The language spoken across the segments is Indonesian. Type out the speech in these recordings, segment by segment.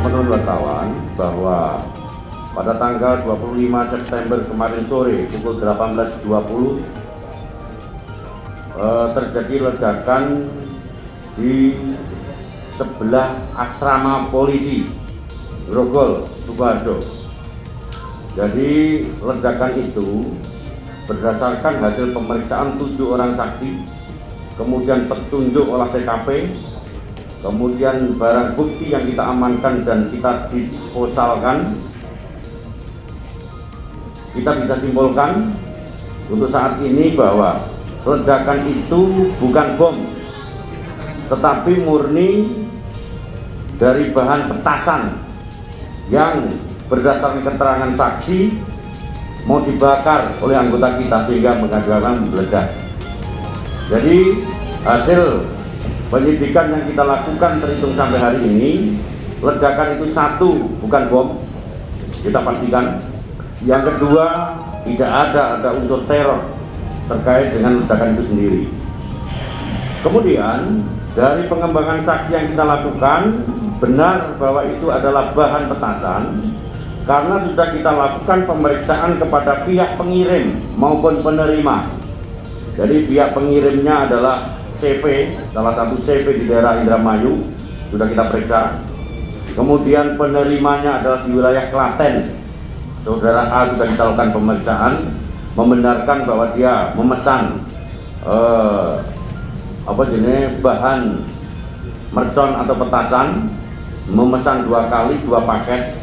teman-teman wartawan bahwa pada tanggal 25 September kemarin sore pukul 18.20 terjadi ledakan di sebelah asrama polisi Grogol, Sukoharjo. Jadi ledakan itu berdasarkan hasil pemeriksaan 7 orang saksi, kemudian petunjuk olah TKP, kemudian barang bukti yang kita amankan dan kita disposalkan, kita bisa simpulkan untuk saat ini bahwa ledakan itu bukan bom, tetapi murni dari bahan petasan yang berdasarkan keterangan saksi mau dibakar oleh anggota kita sehingga mengakibatkan meledak. Jadi hasil penyidikan yang kita lakukan terhitung sampai hari ini, ledakan itu satu bukan bom, kita pastikan. Yang kedua, tidak ada unsur teror terkait dengan ledakan itu sendiri. Kemudian dari pengembangan saksi yang kita lakukan, benar bahwa itu adalah bahan petasan karena sudah kita lakukan pemeriksaan kepada pihak pengirim maupun penerima. Jadi pihak pengirimnya adalah CP, salah satu CP di daerah Indramayu, sudah kita periksa. Kemudian penerimanya adalah di wilayah Klaten, saudara A, sudah kita lakukan pemeriksaan, membenarkan bahwa dia memesan bahan mercon atau petasan, memesan 2 kali 2 paket.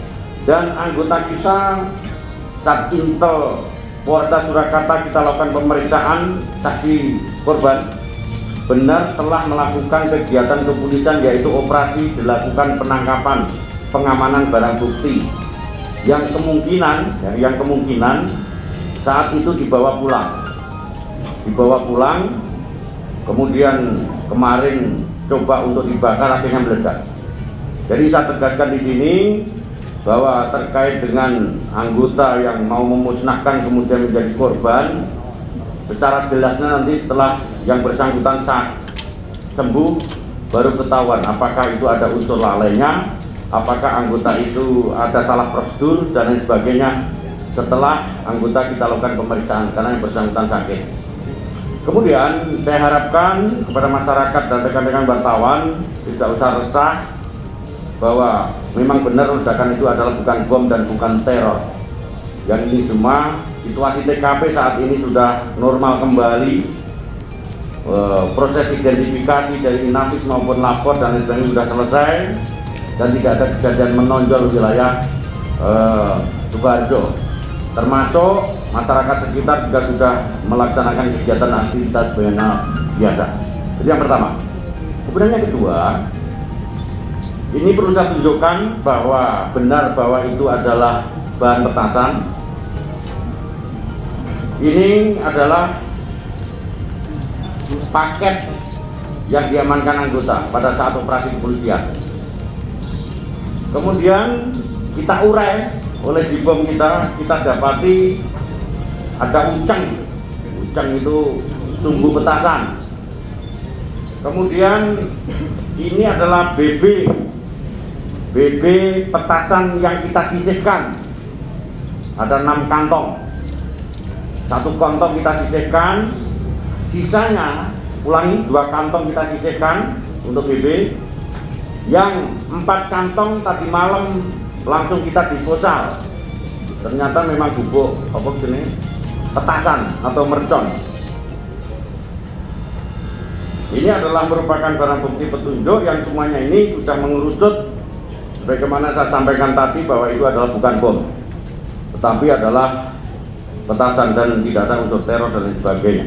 Dan anggota kita Satintel Polda Surakarta kita lakukan pemeriksaan saksi korban, benar telah melakukan kegiatan kepolisian yaitu operasi dilakukan penangkapan pengamanan barang bukti yang kemungkinan saat itu dibawa pulang, kemudian kemarin coba untuk dibakar akhirnya meledak. Jadi saya tegaskan di sini bahwa terkait dengan anggota yang mau memusnahkan kemudian menjadi korban, secara jelasnya nanti setelah yang bersangkutan sembuh baru ketahuan apakah itu ada unsur lalainya, apakah anggota itu ada salah prosedur dan lain sebagainya setelah anggota kita lakukan pemeriksaan karena yang bersangkutan sakit. Kemudian saya harapkan kepada masyarakat dan rekan-rekan wartawan tidak usah resah bahwa memang benar ledakan itu adalah bukan bom dan bukan teror. Yang ini semua situasi TKP saat ini sudah normal kembali, proses identifikasi dari inafis maupun lapor dan lain sebagainya sudah selesai dan tidak ada kejadian menonjol wilayah Sukoharjo. Termasuk masyarakat sekitar juga sudah melaksanakan kegiatan aktivitas biasa. Itu yang pertama. Kemudian yang kedua, ini perlu saya tunjukkan bahwa benar bahwa itu adalah bahan petasan. Ini adalah paket yang diamankan anggota pada saat operasi kepolisian. Kemudian kita urai oleh dibom kita dapati ada ucang itu sumbu petasan. Kemudian ini adalah BB petasan yang kita sisihkan, ada 6 kantong, 1 kantong kita sisihkan, sisanya ulangi 2 kantong kita sisihkan untuk BB, yang 4 kantong tadi malam langsung kita disposal. Ternyata memang bubuk petasan atau mercon. Ini adalah merupakan barang bukti petunjuk yang semuanya ini sudah mengerucut sebagaimana saya sampaikan tadi bahwa itu adalah bukan bom, tetapi adalah petasan dan tidak ada unsur teror dan lain sebagainya.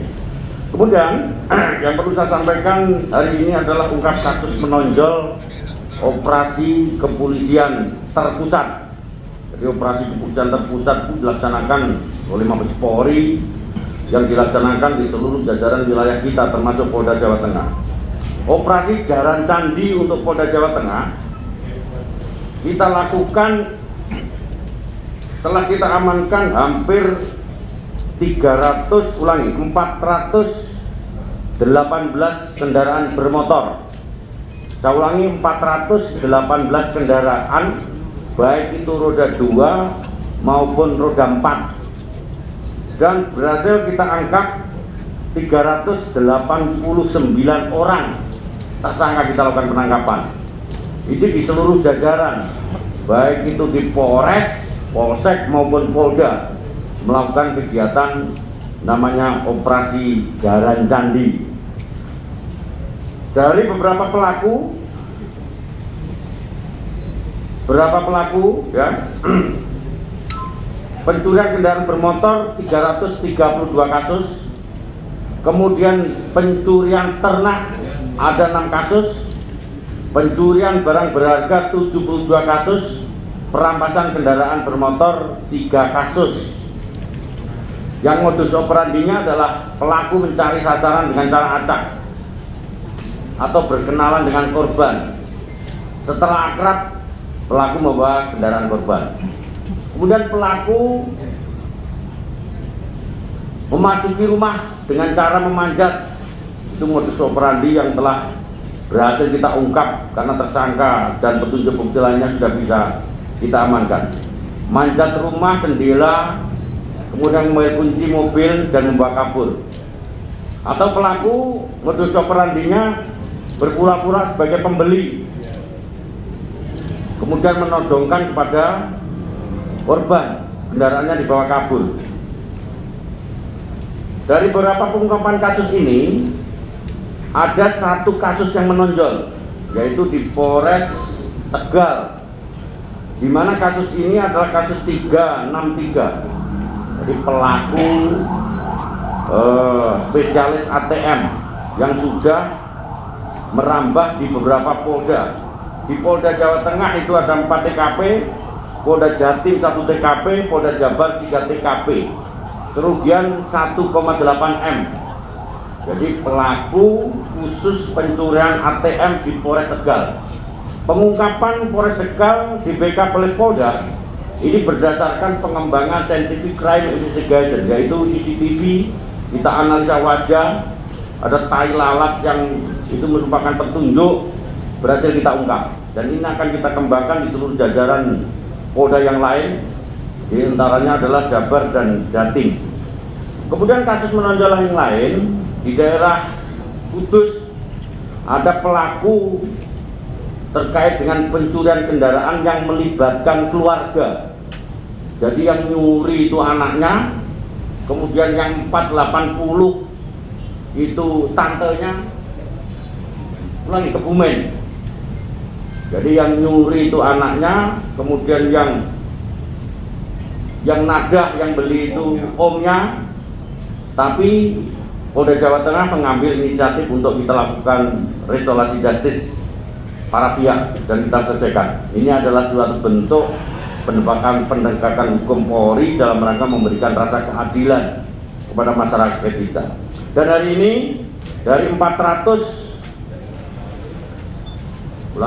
Kemudian yang perlu saya sampaikan hari ini adalah ungkap kasus menonjol operasi kepolisian terpusat. Jadi operasi kepolisian terpusat itu dilaksanakan oleh Mabes Polri yang dilaksanakan di seluruh jajaran wilayah kita termasuk Polda Jawa Tengah. Operasi Jaran Candi untuk Polda Jawa Tengah kita lakukan setelah kita amankan hampir 418 kendaraan bermotor Saya ulangi, 418 kendaraan, baik itu roda 2 maupun roda 4, dan berhasil kita angkat 389 orang tersangka. Kita lakukan penangkapan ini di seluruh jajaran, baik itu di Polres, Polsek maupun Polda, melakukan kegiatan namanya operasi Jaran Candi. Dari beberapa pelaku ya, pencurian kendaraan bermotor 332 kasus, kemudian pencurian ternak ada 6 kasus, pencurian barang berharga 72 kasus, perampasan kendaraan bermotor 3 kasus. Yang modus operandinya adalah pelaku mencari sasaran dengan cara acak atau berkenalan dengan korban. Setelah akrab, pelaku membawa kendaraan korban. Kemudian pelaku memasuki rumah dengan cara memanjat. Itu modus operandi yang telah berhasil kita ungkap karena tersangka dan petunjuk bukti lainnya sudah bisa kita amankan. Manjat rumah, jendela, kemudian mengambil kunci mobil dan membawa kabur. Atau pelaku modus operandinya berpura-pura sebagai pembeli, kemudian menodongkan kepada korban, kendaraannya dibawa kabur. Dari beberapa pengungkapan kasus ini, ada 1 kasus yang menonjol, yaitu di Polres Tegal, di mana kasus ini adalah kasus 363. Jadi pelaku spesialis ATM yang sudah merambah di beberapa Polda. Di Polda Jawa Tengah itu ada 4 TKP, Polda Jatim 1 TKP, Polda Jabar 3 TKP, kerugian 1,8 M. Jadi pelaku khusus pencurian ATM di Polres Tegal. Pengungkapan Polres Tegal di backup oleh Polda ini berdasarkan pengembangan scientific crime investigation, yaitu CCTV, kita analisa wajah, ada tai lalat yang itu merupakan petunjuk, berhasil kita ungkap, dan ini akan kita kembangkan di seluruh jajaran Polda yang lain, di antaranya adalah Jabar dan Jatim. Kemudian kasus menonjol yang lain di daerah Kudus, ada pelaku terkait dengan pencurian kendaraan yang melibatkan keluarga. Jadi yang nyuri itu anaknya, kemudian yang 480 itu tantenya, ulangi, Kebumen. Jadi yang nyuri itu anaknya, kemudian yang nadah, yang beli itu omnya. Tapi Polda Jawa Tengah mengambil inisiatif untuk kita lakukan restorasi justice para pihak dan kita selesaikan. Ini adalah suatu bentuk penegakan hukum Polri dalam rangka memberikan rasa keadilan kepada masyarakat kita. Dan hari ini dari 418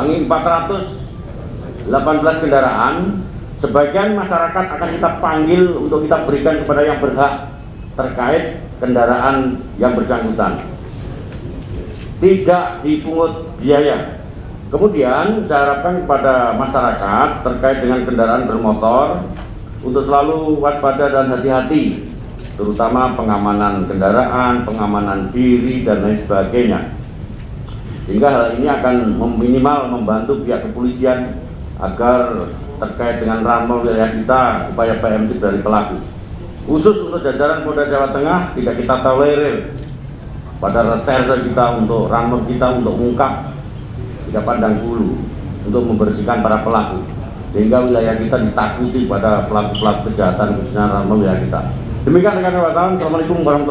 kendaraan, sebagian masyarakat akan kita panggil untuk kita berikan kepada yang berhak terkait kendaraan yang bersangkutan, tidak dipungut biaya. Kemudian saya harapkan kepada masyarakat terkait dengan kendaraan bermotor untuk selalu waspada dan hati-hati, terutama pengamanan kendaraan, pengamanan diri dan lain sebagainya. Sehingga hal ini akan minimal membantu pihak kepolisian agar terkait dengan ramal wilayah kita, upaya preventif dari pelaku. Khusus untuk jajaran Polda Jawa Tengah, tidak kita tolerir pada reserse kita untuk ramal kita untuk mengungkap, tidak pandang bulu untuk membersihkan para pelaku, sehingga wilayah kita ditakuti pada pelaku-pelaku kejahatan khususnya ramal wilayah kita. Demikian rekan wartawan, assalamualaikum warahmatullahi wabarakatuh.